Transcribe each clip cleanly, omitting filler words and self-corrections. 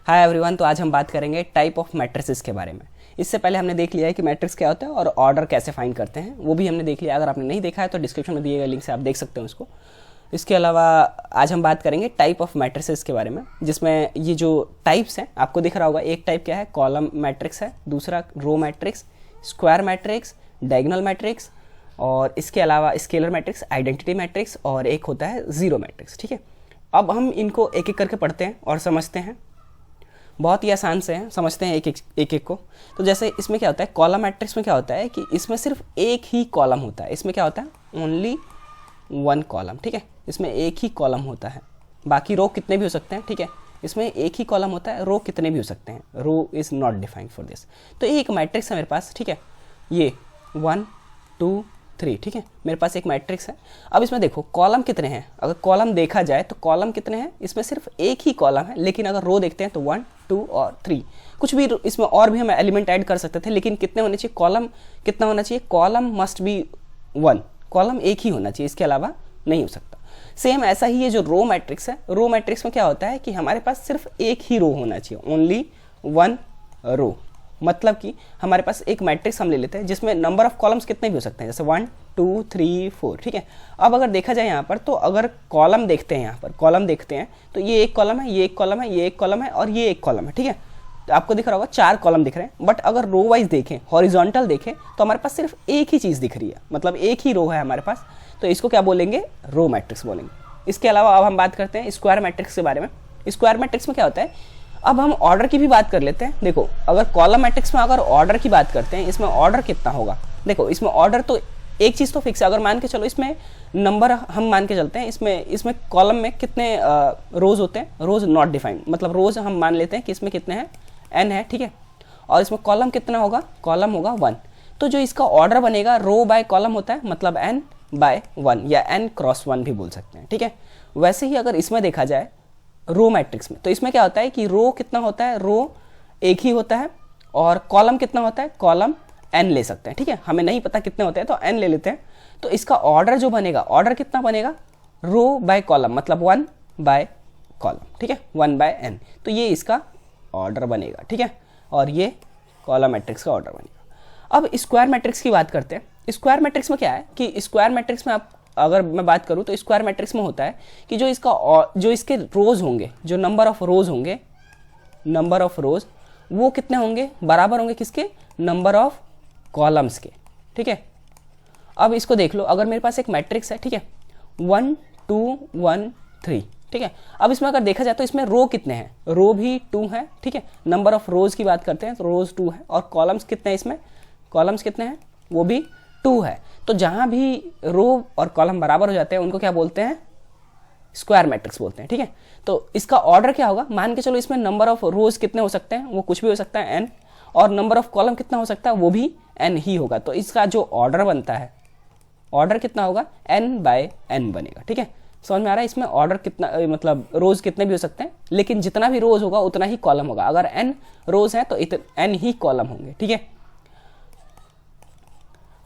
Hi everyone. तो आज हम बात करेंगे टाइप ऑफ मैट्रिसेस के बारे में। इससे पहले हमने देख लिया है कि मैट्रिक्स क्या होता है और ऑर्डर कैसे फाइंड करते हैं, वो भी हमने देख लिया। अगर आपने नहीं देखा है तो डिस्क्रिप्शन में दिए गए लिंक से आप देख सकते हो उसको। इसके अलावा आज हम बात करेंगे टाइप ऑफ मैट्रिसेस के बारे में, जिसमें ये जो टाइप्स हैं आपको दिख रहा होगा। एक टाइप क्या है, कॉलम मैट्रिक्स है, दूसरा row matrix, square matrix, diagonal matrix, और इसके अलावा स्केलर मैट्रिक्स, आइडेंटिटी मैट्रिक्स, और एक होता है जीरो मैट्रिक्स। ठीक है, अब हम इनको एक एक करके पढ़ते हैं और समझते हैं। बहुत ही आसान से हैं, समझते हैं एक एक को। तो जैसे इसमें क्या होता है, कॉलम मैट्रिक्स में क्या होता है कि इसमें सिर्फ एक ही कॉलम होता है। इसमें क्या होता है, ओनली वन कॉलम। ठीक है, इसमें एक ही कॉलम होता है, बाकी रो कितने भी हो सकते हैं। ठीक है, इसमें एक ही कॉलम होता है, रो कितने भी हो सकते हैं। Row is not defined for this. तो ये एक मैट्रिक्स है मेरे पास। ठीक है, ये 1 2 3। ठीक है, मेरे पास एक मैट्रिक्स है। अब इसमें देखो कॉलम कितने हैं। अगर कॉलम देखा जाए तो कॉलम कितने हैं, इसमें सिर्फ एक ही कॉलम है। लेकिन अगर रो देखते हैं तो 1 2 और 3, कुछ भी इसमें और भी हम एलिमेंट ऐड कर सकते थे। लेकिन कितने होने चाहिए, कॉलम कितना होना चाहिए, कॉलम मस्ट बी 1। कॉलम एक ही होना चाहिए, इसके अलावा नहीं हो सकता। सेम ऐसा ही है जो रो मैट्रिक्स है। रो मैट्रिक्स में क्या होता है कि हमारे पास सिर्फ एक ही रो होना चाहिए, ओनली 1 रो। मतलब कि हमारे पास एक मैट्रिक्स हम ले लेते हैं जिसमें नंबर ऑफ कॉलम्स कितने भी हो सकते हैं, जैसे 1 2 3 4। ठीक है, अब अगर देखा जाए यहाँ पर, तो अगर कॉलम देखते हैं, यहाँ पर कॉलम देखते हैं तो ये एक कॉलम है, ये एक कॉलम है, ये एक कॉलम है और ये एक कॉलम है। ठीक है, तो आपको दिख रहा होगा 4 कॉलम दिख रहे हैं। बट अगर रो वाइज देखें, हॉरिजॉन्टल देखें, तो हमारे पास सिर्फ एक ही चीज़ दिख रही है, मतलब एक ही रो है हमारे पास। तो इसको क्या बोलेंगे, रो मैट्रिक्स बोलेंगे। इसके अलावा अब हम बात करते हैं स्क्वायर मैट्रिक्स के बारे में। स्क्वायर मैट्रिक्स में क्या होता है, अब हम ऑर्डर की भी बात कर लेते हैं। देखो, अगर कॉलम मैट्रिक्स में अगर ऑर्डर की बात करते हैं, इसमें ऑर्डर कितना होगा। देखो, इसमें ऑर्डर तो एक चीज़ तो फिक्स है। अगर मान के चलो इसमें नंबर हम मान के चलते हैं, इसमें कॉलम में कितने रोज होते हैं, रोज नॉट डिफाइंड, मतलब रोज हम मान लेते हैं कि इसमें कितने हैं, n है। ठीक है, और इसमें कॉलम कितना होगा, कॉलम होगा 1। तो जो इसका ऑर्डर बनेगा, रो बाय कॉलम होता है, मतलब n बाय 1 या n क्रॉस 1 भी बोल सकते हैं। ठीक है, वैसे ही अगर इसमें देखा जाए रो मैट्रिक्स में, तो इसमें क्या होता है कि रो कितना होता है, रो एक ही होता है, और कॉलम कितना होता है, कॉलम n ले सकते हैं। ठीक है, हमें नहीं पता कितने होते हैं तो n ले लेते हैं। तो इसका ऑर्डर जो बनेगा, ऑर्डर कितना बनेगा, रो बाय कॉलम, मतलब 1 बाय कॉलम। ठीक है, 1 बाय n। तो ये इसका ऑर्डर बनेगा। ठीक है, और ये कॉलम मैट्रिक्स का ऑर्डर बनेगा। अब स्क्वायर मैट्रिक्स की बात करते हैं। स्क्वायर मैट्रिक्स में क्या है कि स्क्वायर मैट्रिक्स में आप अगर मैं बात करूं तो स्क्वायर मैट्रिक्स में होता है कि जो इसके रोज होंगे, जो नंबर ऑफ रोज होंगे, नंबर ऑफ रोज वो कितने होंगे, बराबर होंगे किसके, नंबर ऑफ कॉलम्स के। ठीक है, अब इसको देख लो। अगर मेरे पास एक मैट्रिक्स है, ठीक है, 1 2 1 3। ठीक है, अब इसमें अगर देखा जाए तो इसमें रो कितने हैं, रो भी 2 है। ठीक है, नंबर ऑफ रोज की बात करते हैं तो रोज 2 है, और कॉलम्स कितने हैं, इसमें कॉलम्स कितने हैं, वो भी 2 है। तो जहां भी रो और कॉलम बराबर हो जाते हैं उनको क्या बोलते हैं, स्क्वायर मैट्रिक्स बोलते हैं। ठीक है, तो इसका ऑर्डर क्या होगा, मान के चलो इसमें नंबर ऑफ रोज कितने हो सकते हैं, वो कुछ भी हो सकता है n, और नंबर ऑफ कॉलम कितना हो सकता है, वो भी n ही होगा। तो इसका जो ऑर्डर बनता है, ऑर्डर कितना होगा, n बाय n बनेगा। ठीक है, समझ में आ रहा है। इसमें ऑर्डर कितना, मतलब रोज कितने भी हो सकते हैं, लेकिन जितना भी रोज होगा उतना ही कॉलम होगा। अगर n रोज है तो n ही कॉलम होंगे। ठीक है,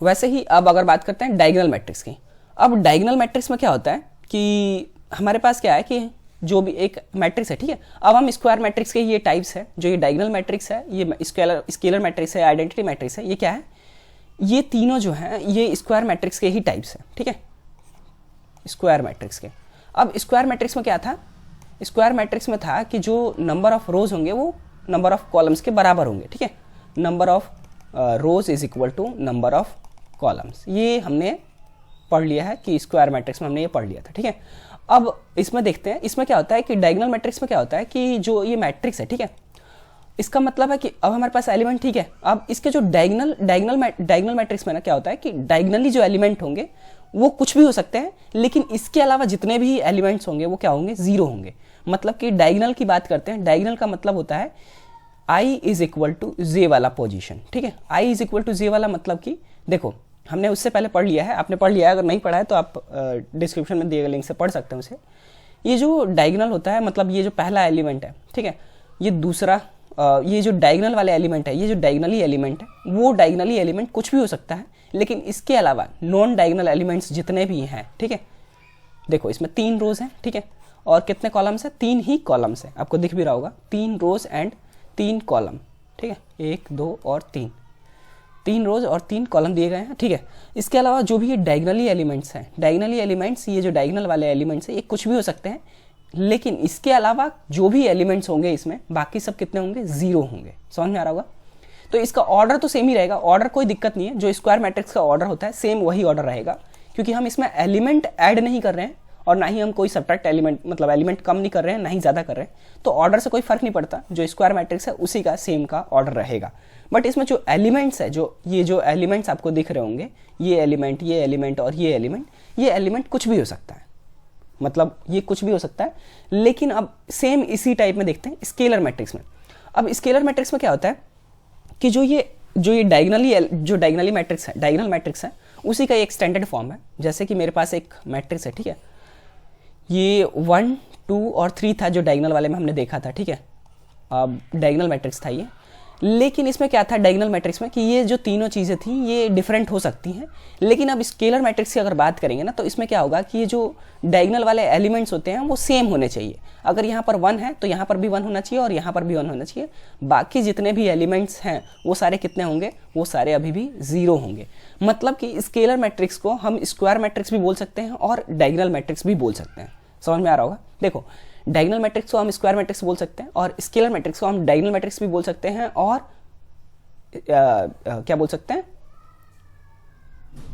वैसे ही अब अगर बात करते हैं डायगोनल मैट्रिक्स की। अब डायगोनल मैट्रिक्स में क्या होता है कि हमारे पास क्या है कि जो भी एक मैट्रिक्स है, ठीक है, अब हम स्क्वायर मैट्रिक्स के ये टाइप्स है, जो ये डायगोनल मैट्रिक्स है, ये स्केलर मैट्रिक्स है, आइडेंटिटी मैट्रिक्स है, ये क्या है, ये तीनों जो हैं ये स्क्वायर मैट्रिक्स के ही टाइप्स है। ठीक है, स्क्वायर मैट्रिक्स के। अब स्क्वायर मैट्रिक्स में क्या था, स्क्वायर मैट्रिक्स में था कि जो नंबर ऑफ रोज होंगे वो नंबर ऑफ कॉलम्स के बराबर होंगे। ठीक है, number of rows is equal to number of columns. ये हमने पढ़ लिया है कि स्क्वायर मैट्रिक्स में हमने ये पढ़ लिया था। ठीक है, अब इसमें देखते हैं, इसमें क्या होता है कि डायगोनल मैट्रिक्स में क्या होता है कि जो ये मैट्रिक्स है, ठीक है, इसका मतलब है कि अब हमारे पास एलिमेंट, ठीक है, अब इसके जो डायगोनल मैट्रिक्स में ना क्या होता है कि डायगोनली जो एलिमेंट होंगे वो कुछ भी हो सकते हैं, लेकिन इसके अलावा जितने भी एलिमेंट्स होंगे वो क्या होंगे, जीरो होंगे। मतलब कि डायगोनल की बात करते हैं, डायगोनल का मतलब होता है i इज इक्वल टू जे वाला पोजीशन। ठीक है, i इज इक्वल टू जे वाला मतलब कि देखो हमने उससे पहले पढ़ लिया है, आपने पढ़ लिया है, अगर नहीं पढ़ा है तो आप डिस्क्रिप्शन में दिए गए लिंक से पढ़ सकते हैं उसे। ये जो डायगोनल होता है, मतलब ये जो पहला एलिमेंट है, ठीक है, ये दूसरा, ये जो डायगोनल वाले एलिमेंट है, ये जो डायगोनली एलिमेंट है, वो डायगोनली एलिमेंट कुछ भी हो सकता है, लेकिन इसके अलावा नॉन डायगोनल एलिमेंट्स जितने भी हैं, ठीक है, देखो इसमें 3 रोज हैं, ठीक है, और कितने कॉलम्स है, 3 ही कॉलम्स है, आपको दिख भी रहा होगा, 3 रोज एंड 3 कॉलम, ठीक है, 1 2 और 3 रोज और 3 कॉलम दिए गए हैं, ठीक है। इसके अलावा जो भी ये डायगनली एलिमेंट्स हैं, डायगनली एलिमेंट्स, ये जो डायगनल वाले एलिमेंट्स हैं ये कुछ भी हो सकते हैं, लेकिन इसके अलावा जो भी एलिमेंट्स होंगे इसमें बाकी सब कितने होंगे, 0 होंगे। समझ में आ रहा होगा। तो इसका ऑर्डर तो सेम ही रहेगा, ऑर्डर कोई दिक्कत नहीं है, जो स्क्वायर मैट्रिक्स का ऑर्डर होता है सेम वही ऑर्डर रहेगा, क्योंकि हम इसमें एलिमेंट ऐड नहीं कर रहे हैं और ना ही हम कोई सब्ट्रैक्ट एलिमेंट, मतलब एलिमेंट कम नहीं कर रहे हैं, ना ही ज़्यादा कर रहे हैं, तो ऑर्डर से कोई फर्क नहीं पड़ता, जो स्क्वायर मैट्रिक्स है उसी का सेम का ऑर्डर रहेगा। बट इसमें जो एलिमेंट्स है, जो एलिमेंट्स आपको दिख रहे होंगे, ये एलिमेंट और ये एलिमेंट कुछ भी हो सकता है, मतलब ये कुछ भी हो सकता है। लेकिन अब सेम इसी टाइप में देखते हैं स्केलर मैट्रिक्स में। अब स्केलर मैट्रिक्स में क्या होता है कि जो ये डायगनली मैट्रिक्स है, डायगनल मैट्रिक्स है, उसी का एक स्टैंडर्ड फॉर्म है। जैसे कि मेरे पास एक मैट्रिक्स है, ठीक है, ये 1 2 और 3 था जो डायगनल वाले में हमने देखा था, ठीक है, अब डायगनल मैट्रिक्स था ये। लेकिन इसमें क्या था डायगनल मैट्रिक्स में कि ये जो तीनों चीज़ें थी ये डिफरेंट हो सकती हैं, लेकिन अब स्केलर मैट्रिक्स की अगर बात करेंगे ना, तो इसमें क्या होगा कि ये जो डायगनल वाले एलिमेंट्स होते हैं वो सेम होने चाहिए। अगर यहाँ पर 1 है तो यहाँ पर भी 1 होना चाहिए और यहाँ पर भी 1 होना चाहिए। बाकी जितने भी एलिमेंट्स हैं वो सारे कितने होंगे, वो सारे अभी भी 0 होंगे। मतलब कि स्केलर मैट्रिक्स को हम स्क्वायर मैट्रिक्स भी बोल सकते हैं और डायगनल मैट्रिक्स भी बोल सकते हैं। समझ में आ रहा होगा। देखो, डायगनल मैट्रिक्स को हम स्क्वायर मैट्रिक्स बोल सकते हैं और स्केलर मैट्रिक्स को हम डायगनल मैट्रिक्स भी बोल सकते हैं और क्या बोल सकते हैं,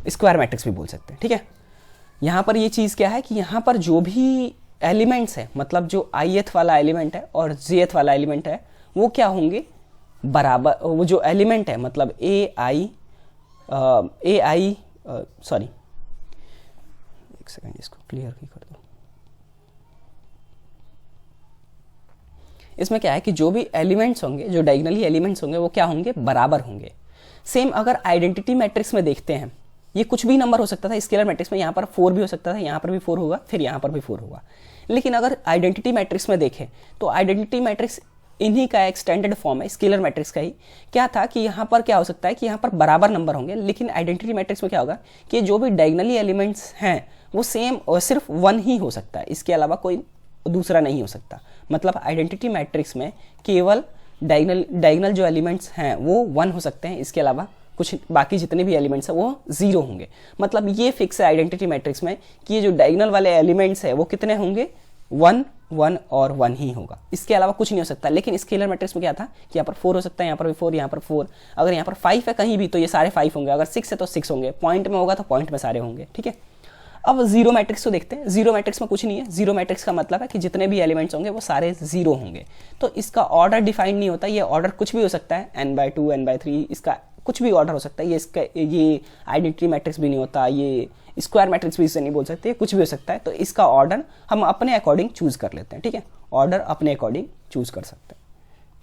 स्क्वायर मैट्रिक्स भी बोल सकते हैं, ठीक है। यहां पर ये चीज क्या है कि यहां पर जो भी एलिमेंट्स है, मतलब जो ith वाला एलिमेंट है और jth वाला एलिमेंट है, वो क्या होंगे, बराबर। वो जो एलिमेंट है मतलब सॉरी एक सेकंड, इसको क्लियर ही कर दो। इसमें क्या है कि जो भी एलिमेंट्स होंगे, जो डायगनली एलिमेंट्स होंगे, वो क्या होंगे, बराबर होंगे। सेम अगर आइडेंटिटी मैट्रिक्स में देखते हैं, ये कुछ भी नंबर हो सकता था स्केलर मैट्रिक्स में, यहाँ पर 4 भी हो सकता था, यहाँ पर भी 4 होगा, फिर यहाँ पर भी 4 होगा। लेकिन अगर आइडेंटिटी मैट्रिक्स में देखें तो आइडेंटिटी मैट्रिक्स इन्हीं का एक स्टैंडर्ड फॉर्म है, स्केलर मैट्रिक्स का ही। क्या था कि यहाँ पर क्या हो सकता है कि यहाँ पर बराबर नंबर होंगे, लेकिन आइडेंटिटी मैट्रिक्स में क्या होगा कि जो भी डायगनली एलिमेंट्स हैं वो सेम और सिर्फ 1 ही हो सकता है, इसके अलावा कोई दूसरा नहीं हो सकता। मतलब आइडेंटिटी मैट्रिक्स में केवल डायगनल जो एलिमेंट्स हैं वो 1 हो सकते हैं, इसके अलावा कुछ बाकी जितने भी एलिमेंट्स हैं वो 0 होंगे। मतलब ये फिक्स है आइडेंटिटी मैट्रिक्स में कि ये जो डायगनल वाले एलिमेंट्स हैं वो कितने होंगे, 1 1 और 1 ही होगा, इसके अलावा कुछ नहीं हो सकता। लेकिन स्केलर मैट्रिक्स में क्या था कि यहाँ पर 4 हो सकता है, यहाँ पर भी 4, यहाँ पर 4, अगर यहाँ पर 5 है कहीं भी तो ये सारे 5 होंगे, अगर 6 है तो 6 होंगे, पॉइंट में होगा तो पॉइंट में सारे होंगे, ठीक है। अब जीरो मैट्रिक्स को देखते हैं। जीरो मैट्रिक्स में कुछ नहीं है, जीरो मैट्रिक्स का मतलब है कि जितने भी एलिमेंट्स होंगे वो सारे 0 होंगे। तो इसका ऑर्डर डिफाइंड नहीं होता, ये ऑर्डर कुछ भी हो सकता है, n/2 n/3, इसका कुछ भी ऑर्डर हो सकता है। ये आइडेंटिटी मैट्रिक्स भी नहीं होता, ये स्क्वायर मैट्रिक्स भी इसे नहीं बोल सकते, कुछ भी हो सकता है। तो इसका ऑर्डर हम अपने अकॉर्डिंग चूज कर लेते हैं, ठीक है, ऑर्डर अपने अकॉर्डिंग चूज कर सकते हैं,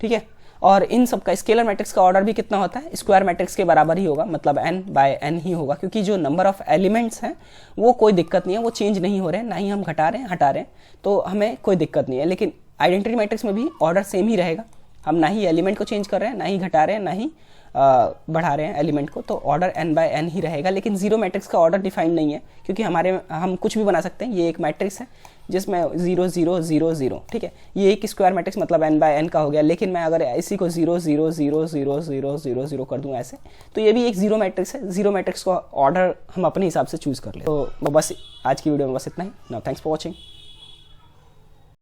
ठीक है। और इन सब का स्केलर मैट्रिक्स का ऑर्डर भी कितना होता है, स्क्वायर मैट्रिक्स के बराबर ही होगा, मतलब n/n ही होगा, क्योंकि जो नंबर ऑफ एलिमेंट्स हैं वो कोई दिक्कत नहीं है, वो चेंज नहीं हो रहे हैं, ना ही हम घटा रहे हैं हटा रहे हैं, तो हमें कोई दिक्कत नहीं है। लेकिन आइडेंटिटी मैट्रिक्स में भी ऑर्डर सेम ही रहेगा, हम ना ही एलिमेंट को चेंज कर रहे हैं, ना ही घटा रहे हैं, ना ही बढ़ा रहे हैं एलिमेंट को, तो ऑर्डर n/n ही रहेगा। लेकिन जीरो मैट्रिक्स का ऑर्डर डिफाइंड नहीं है, क्योंकि हम कुछ भी बना सकते हैं। ये एक मैट्रिक्स है जिसमें 0 0 0 0, ठीक है, ये एक स्क्वायर मैट्रिक्स मतलब n/n का हो गया। लेकिन मैं अगर इसी को 0 0 0 0 0 0 0 कर दूं ऐसे, तो ये भी एक जीरो मैट्रिक्स है। जीरो मैट्रिक्स का ऑर्डर हम अपने हिसाब से चूज कर ले। तो बस आज की वीडियो में बस इतना ही। Now thanks for watching.